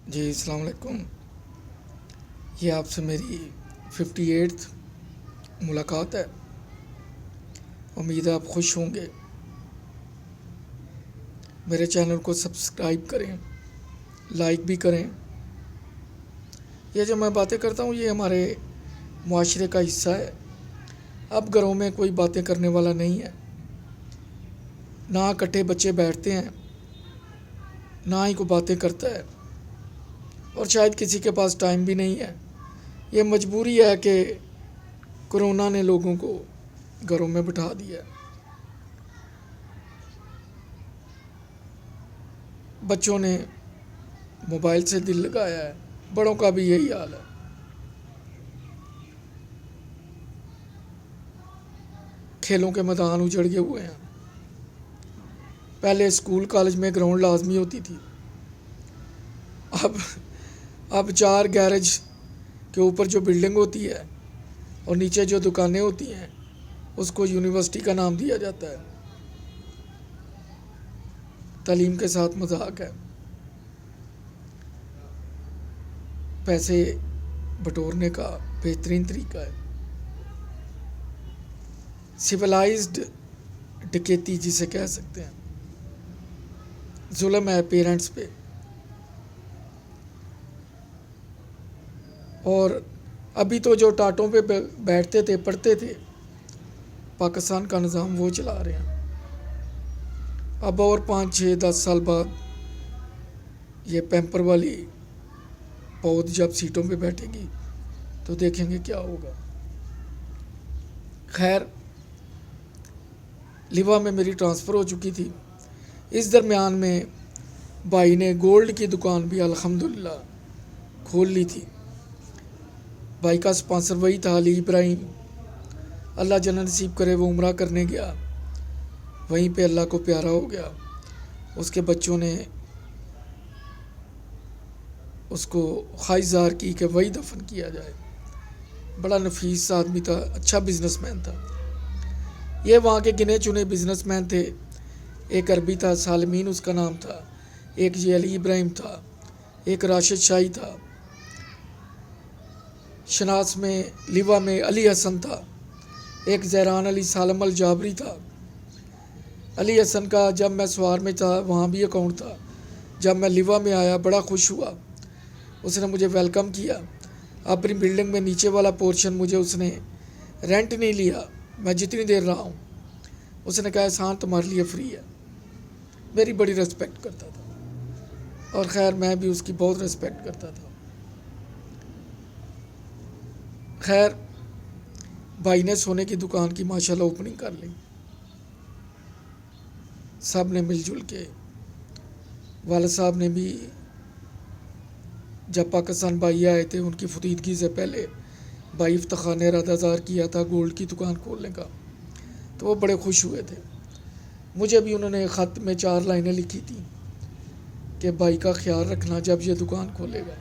جی السلام علیکم. یہ آپ سے میری 58 ملاقات ہے. امید ہے آپ خوش ہوں گے. میرے چینل کو سبسکرائب کریں، لائک بھی کریں. یہ جو میں باتیں کرتا ہوں یہ ہمارے معاشرے کا حصہ ہے. اب گھروں میں کوئی باتیں کرنے والا نہیں ہے، نہ اکٹھے بچے بیٹھتے ہیں، نہ ہی کوئی باتیں کرتا ہے، اور شاید کسی کے پاس ٹائم بھی نہیں ہے. یہ مجبوری ہے کہ کرونا نے لوگوں کو گھروں میں بٹھا دیا ہے. بچوں نے موبائل سے دل لگایا ہے، بڑوں کا بھی یہی حال ہے. کھیلوں کے میدان اجڑ گئے ہوئے ہیں. پہلے اسکول کالج میں گراؤنڈ لازمی ہوتی تھی. اب اب 4 گیرج کے اوپر جو بلڈنگ ہوتی ہے اور نیچے جو دکانیں ہوتی ہیں اس کو یونیورسٹی کا نام دیا جاتا ہے. تعلیم کے ساتھ مذاق ہے. پیسے بٹورنے کا بہترین طریقہ ہے. سویلائزڈ ڈکیتی جسے کہہ سکتے ہیں. ظلم ہے پیرنٹس پہ. اور ابھی تو جو ٹاٹوں پہ بیٹھتے تھے پڑھتے تھے، پاکستان کا نظام وہ چلا رہے ہیں. اب اور 5 6 10 سال بعد یہ پیمپر والی پود جب سیٹوں پہ بیٹھے گی تو دیکھیں گے کیا ہوگا. خیر، لیوا میں میری ٹرانسفر ہو چکی تھی. اس درمیان میں بھائی نے گولڈ کی دکان بھی الحمدللہ کھول لی تھی. بھائی کا اسپانسر وہی تھا، علی ابراہیم. اللہ جنت نصیب کرے وہ عمرہ کرنے گیا، وہیں پہ اللہ کو پیارا ہو گیا. اس کے بچوں نے اس کو خواہش ظاہر کی کہ وہی دفن کیا جائے. بڑا نفیس آدمی تھا، اچھا بزنس مین تھا. یہ وہاں کے گنے چنے بزنس مین تھے. ایک عربی تھا، سالمین اس کا نام تھا. ایک یہ علی ابراہیم تھا. ایک راشد شاہی تھا. شناس میں لیوا میں علی حسن تھا. ایک زیران علی سالم الجابری تھا. علی حسن کا جب میں سوار میں تھا وہاں بھی اکاؤنٹ تھا. جب میں لیوا میں آیا بڑا خوش ہوا. اس نے مجھے ویلکم کیا. اپنی بلڈنگ میں نیچے والا پورشن مجھے اس نے رینٹ نہیں لیا، میں جتنی دیر رہا ہوں. اس نے کہا احسان تمہارے لیے فری ہے. میری بڑی ریسپیکٹ کرتا تھا، اور خیر میں بھی اس کی بہت ریسپیکٹ کرتا تھا. خیر، بھائی نے سونے کی دکان کی ماشاءاللہ اوپننگ کر لی. سب نے مل جل کے، والد صاحب نے بھی جب پاکستان بھائی آئے تھے ان کی فطیدگی سے پہلے بھائی افتخار نے ارادہ ظاہر کیا تھا گولڈ کی دکان کھولنے کا، تو وہ بڑے خوش ہوئے تھے. مجھے بھی انہوں نے خط میں 4 لائنیں لکھی تھیں کہ بھائی کا خیال رکھنا جب یہ دکان کھولے گا.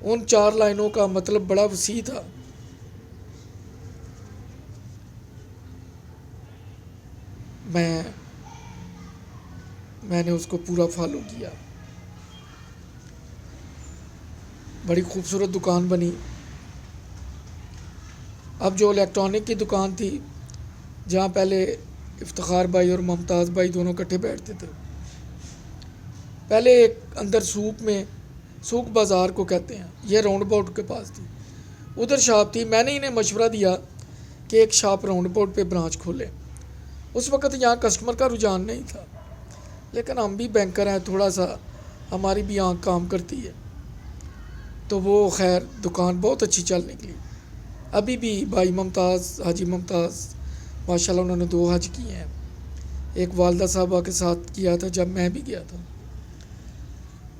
ان 4 لائنوں کا مطلب بڑا وسیع تھا. میں نے اس کو پورا فالو کیا. بڑی خوبصورت دکان بنی. اب جو الیکٹرانک کی دکان تھی جہاں پہلے افتخار بھائی اور ممتاز بھائی دونوں کٹھے بیٹھتے تھے، پہلے ایک اندر سوق بازار کو کہتے ہیں، یہ راؤنڈ اباؤٹ کے پاس تھی. ادھر شاپ تھی. میں نے انہیں مشورہ دیا کہ ایک شاپ راؤنڈ اباؤٹ پہ برانچ کھولیں. اس وقت یہاں کسٹمر کا رجحان نہیں تھا، لیکن ہم بھی بینکر ہیں، تھوڑا سا ہماری بھی آنکھ کام کرتی ہے. تو وہ خیر دکان بہت اچھی چل نکلی. ابھی بھی بھائی ممتاز، حاجی ممتاز، ماشاءاللہ انہوں نے 2 حج کیے ہیں. ایک والدہ صاحبہ کے ساتھ کیا تھا جب میں بھی گیا تھا.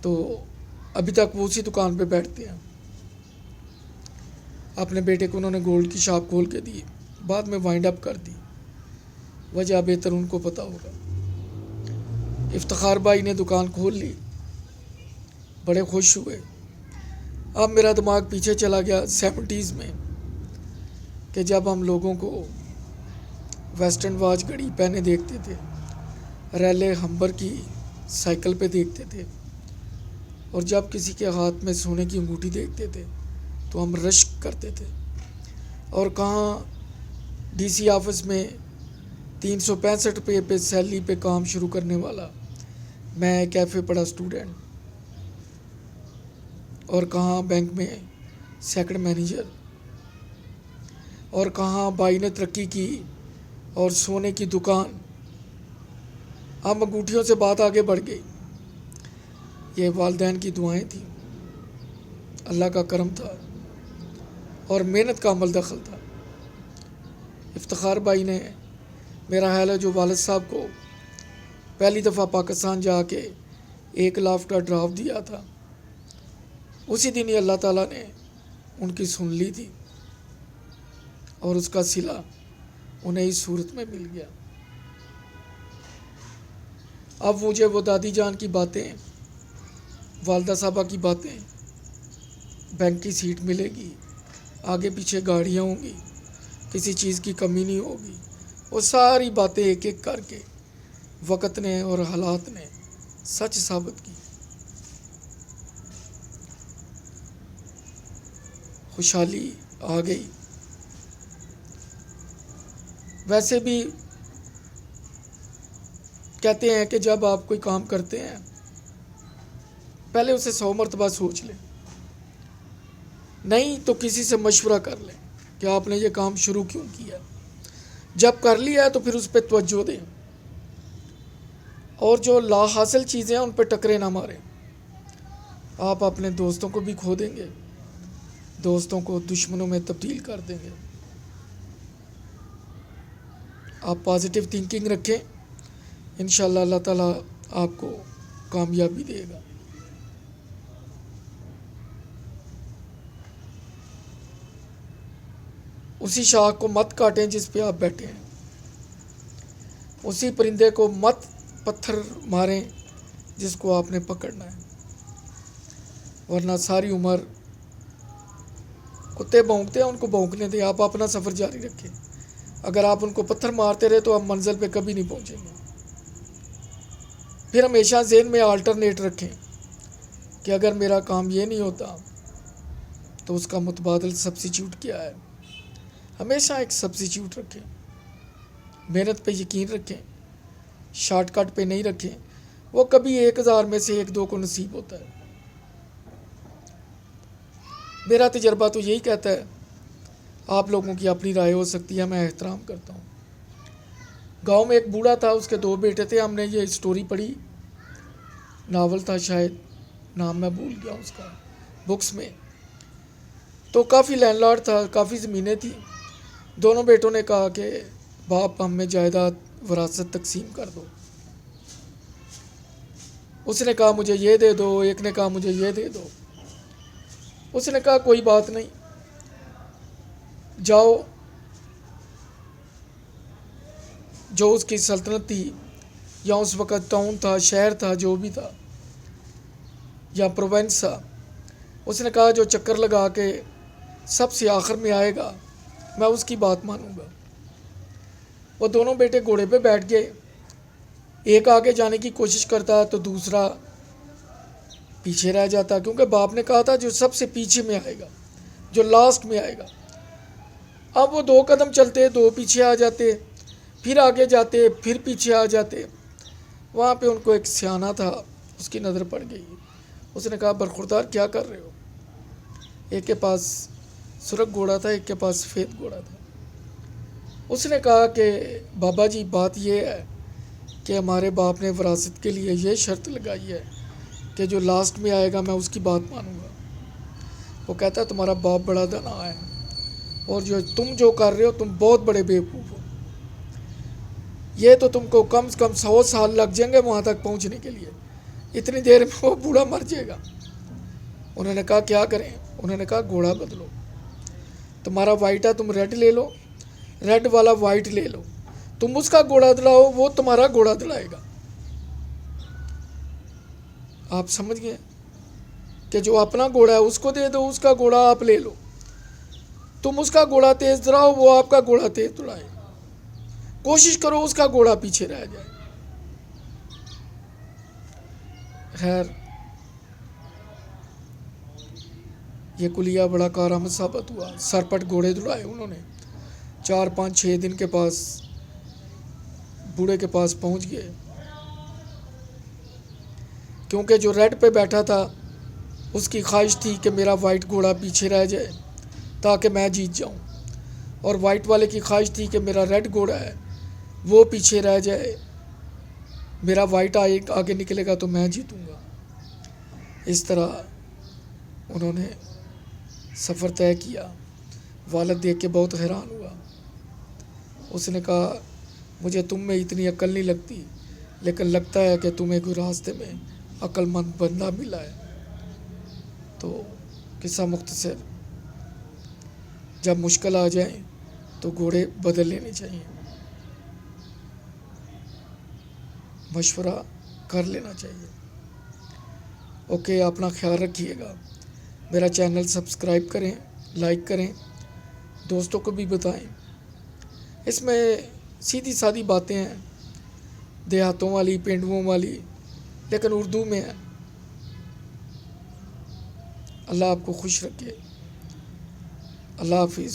تو ابھی تک وہ اسی دکان پہ بیٹھتے ہیں. اپنے بیٹے کو انہوں نے گولڈ کی شاپ کھول کے دی، بعد میں وائنڈ اپ کر دی. وجہ بہتر ان کو پتہ ہوگا. افتخار بھائی نے دکان کھول لی، بڑے خوش ہوئے. اب میرا دماغ پیچھے چلا گیا 70s میں، کہ جب ہم لوگوں کو ویسٹرن واچ گھڑی پہنے دیکھتے تھے، ریلے ہمبر کی سائیکل پہ دیکھتے تھے، اور جب کسی کے ہاتھ میں سونے کی انگوٹھی دیکھتے تھے تو ہم رشک کرتے تھے۔ اور کہاں ڈی سی آفس میں 365 پہ سیلری پہ کام شروع کرنے والا میں کیفے پڑھا اسٹوڈنٹ، اور کہاں بینک میں سیکنڈ مینیجر، اور کہاں بھائی نے ترقی کی اور سونے کی دکان۔ اب انگوٹھیوں سے بات آگے بڑھ گئی۔ یہ والدین کی دعائیں تھیں، اللہ کا کرم تھا اور محنت کا عمل دخل تھا۔ افتخار بھائی نے، میرا خیال ہے، جو والد صاحب کو پہلی دفعہ پاکستان جا کے 1 لاکھ کا ڈرافٹ دیا تھا، اسی دن ہی اللہ تعالیٰ نے ان کی سن لی تھی اور اس کا صلہ انہیں اس صورت میں مل گیا۔ اب مجھے وہ دادی جان کی باتیں، والدہ صاحبہ کی باتیں، بینک کی سیٹ ملے گی، آگے پیچھے گاڑیاں ہوں گی، کسی چیز کی کمی نہیں ہوگی، وہ ساری باتیں ایک ایک کر کے وقت نے اور حالات نے سچ ثابت کی۔ خوشحالی آ گئی۔ ویسے بھی کہتے ہیں کہ جب آپ کوئی کام کرتے ہیں پہلے اسے 100 مرتبہ سوچ لیں، نہیں تو کسی سے مشورہ کر لیں کہ آپ نے یہ کام شروع کیوں کیا۔ جب کر لیا ہے تو پھر اس پہ توجہ دیں، اور جو لا حاصل چیزیں ہیں ان پہ ٹکرے نہ ماریں۔ آپ اپنے دوستوں کو بھی کھو دیں گے، دوستوں کو دشمنوں میں تبدیل کر دیں گے۔ آپ پازیٹیو تھنکنگ رکھیں، انشاءاللہ اللہ تعالیٰ آپ کو کامیابی دے گا۔ اسی شاخ کو مت کاٹیں جس پہ آپ بیٹھے ہیں، اسی پرندے کو مت پتھر ماریں جس کو آپ نے پکڑنا ہے، ورنہ ساری عمر کتے بھونکتے ہیں، ان کو بھونکنے دیں، آپ اپنا سفر جاری رکھیں۔ اگر آپ ان کو پتھر مارتے رہے تو آپ منزل پہ کبھی نہیں پہنچیں گے۔ پھر ہمیشہ ذہن میں آلٹرنیٹ رکھیں کہ اگر میرا کام یہ نہیں ہوتا تو اس کا متبادل سبسٹیچیوٹ کیا ہے۔ ہمیشہ ایک سبسٹیچیوٹ رکھیں، محنت پہ یقین رکھیں، شارٹ کٹ پہ نہیں رکھیں، وہ کبھی 1000 میں سے 1-2 کو نصیب ہوتا ہے۔ میرا تجربہ تو یہی کہتا ہے، آپ لوگوں کی اپنی رائے ہو سکتی ہے، میں احترام کرتا ہوں۔ گاؤں میں ایک بوڑھا تھا، اس کے 2 بیٹے تھے، ہم نے یہ سٹوری پڑھی، ناول تھا شاید، نام میں بھول گیا اس کا، بکس میں۔ تو کافی لینڈ لارڈ تھا، کافی زمینیں تھیں۔ دونوں بیٹوں نے کہا کہ باپ ہمیں جائیداد وراثت تقسیم کر دو۔ اس نے کہا مجھے یہ دے دو، ایک نے کہا مجھے یہ دے دو۔ اس نے کہا کوئی بات نہیں، جاؤ، جو اس کی سلطنت تھی، یا اس وقت ٹاؤن تھا، شہر تھا، جو بھی تھا، یا پروونس تھا، اس نے کہا جو چکر لگا کے سب سے آخر میں آئے گا میں اس کی بات مانوں گا۔ وہ دونوں بیٹے گھوڑے پہ بیٹھ گئے، ایک آگے جانے کی کوشش کرتا تو دوسرا پیچھے رہ جاتا، کیونکہ باپ نے کہا تھا جو سب سے پیچھے میں آئے گا، جو لاسٹ میں آئے گا۔ اب وہ 2 قدم چلتے، 2 پیچھے آ جاتے، پھر آگے جاتے، پھر پیچھے آ جاتے۔ وہاں پہ ان کو ایک سیانہ تھا، اس کی نظر پڑ گئی۔ اس نے کہا برخوردار کیا کر رہے ہو؟ ایک کے پاس سرخ گھوڑا تھا، ایک کے پاس سفید گھوڑا تھا۔ اس نے کہا کہ بابا جی بات یہ ہے کہ ہمارے باپ نے وراثت کے لیے یہ شرط لگائی ہے کہ جو لاسٹ میں آئے گا میں اس کی بات مانوں گا۔ وہ کہتا ہے تمہارا باپ بڑا دانا ہے، اور تم جو کر رہے ہو تم بہت بڑے بیوقوف ہو، یہ تو تم کو کم سے کم 100 سال لگ جائیں گے وہاں تک پہنچنے کے لیے، اتنی دیر میں وہ بوڑھا مر جائے گا۔ انہوں نے کہا کیا کریں؟ انہوں نے کہا گھوڑا بدلو، تمہارا وائٹ ہے تم ریڈ لے لو، ریڈ والا وائٹ لے لو، تم اس کا گھوڑا دلاؤ، وہ تمہارا گھوڑا دلائے گا۔ آپ سمجھ گئے کہ جو اپنا گھوڑا ہے اس کو دے دو، اس کا گھوڑا آپ لے لو، تم اس کا گھوڑا تیز دلاؤ، وہ آپ کا گھوڑا تیز دلائے، کوشش کرو اس کا گھوڑا پیچھے رہ جائے۔ خیر، یہ کلیہ بڑا کارآمد ثابت ہوا۔ سرپٹ گھوڑے دوڑائے انہوں نے، 4 5 6 دن کے پاس بوڑھے کے پاس پہنچ گئے، کیونکہ جو ریڈ پہ بیٹھا تھا اس کی خواہش تھی کہ میرا وائٹ گھوڑا پیچھے رہ جائے تاکہ میں جیت جاؤں، اور وائٹ والے کی خواہش تھی کہ میرا ریڈ گھوڑا ہے وہ پیچھے رہ جائے، میرا وائٹ آگے نکلے گا تو میں جیتوں گا۔ اس طرح انہوں نے سفر طے کیا۔ والد دیکھ کے بہت حیران ہوا، اس نے کہا مجھے تم میں اتنی عقل نہیں لگتی، لیکن لگتا ہے کہ تمہیں کوئی راستے میں عقل مند بندہ ملا ہے۔ تو قصہ مختصر، جب مشکل آ جائیں تو گھوڑے بدل لینے چاہیے، مشورہ کر لینا چاہیے۔ اوکے، اپنا خیال رکھیے گا۔ میرا چینل سبسکرائب کریں، لائک کریں، دوستوں کو بھی بتائیں۔ اس میں سیدھی سادی باتیں ہیں، دیہاتوں والی، پینڈوؤں والی، لیکن اردو میں ہے۔ اللہ آپ کو خوش رکھے۔ اللہ حافظ۔